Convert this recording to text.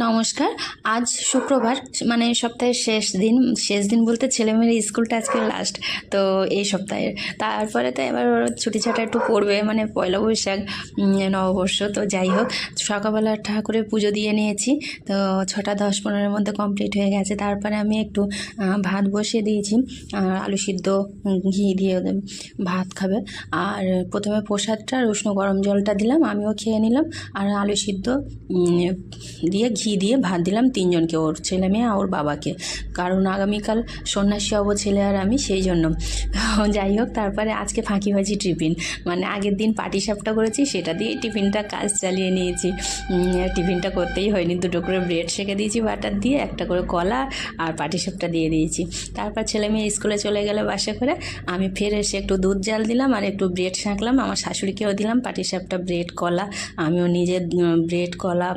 নমস্কার। আজ শুক্রবার, মানে সপ্তাহের শেষ দিন বলতে ছেলেমেয়ের স্কুলটা আজকে লাস্ট। তো এই সপ্তাহের তারপরে তো এবার ওর ছুটি ছাটা একটু পড়বে, মানে পয়লা বৈশাখ, নববর্ষ। তো যাই হোক, সকালবেলা ঠাকুরের পুজো দিয়ে নিয়েছি। তো 6:10-15-এর মধ্যে কমপ্লিট হয়ে গেছে। তারপরে আমি একটু ভাত বসিয়ে দিয়েছি, আলু সিদ্ধ, ঘি দিয়ে ওদের ভাত খাবে। আর প্রথমে প্রসাদটা আর উষ্ণ গরম জলটা দিলাম, আমিও খেয়ে নিলাম। আর আলু সিদ্ধ দিয়ে ঘি দিয়ে ভাত দিলাম তিনজনকে, ওর ছেলে মেয়ে ওর বাবাকে, কারণ আগামীকাল সন্ন্যাসী হব ছেলে আর আমি, সেই জন্য। যাই হোক, তারপরে আজকে ফাঁকিবাজি টিফিন, মানে আগের দিন পাটিসাপটা করেছি, সেটা দিয়ে টিফিনটা কাজ চালিয়ে নিয়েছি। টিফিনটা করতেই হয়নি, 2টো করে ব্রেড সেঁকে দিয়েছি বাটার দিয়ে, একটা করে কলা আর পাটিসাপটা দিয়ে দিয়েছি। তারপর ছেলে মেয়ে স্কুলে চলে গেলে বাসে করে, আমি ফের এসে একটু দুধ জাল দিলাম আর একটু ব্রেড সেঁকলাম, আমার শাশুড়িকেও দিলাম পাটিসাপটা, ব্রেড, কলা। আমিও নিজে ব্রেড, কলা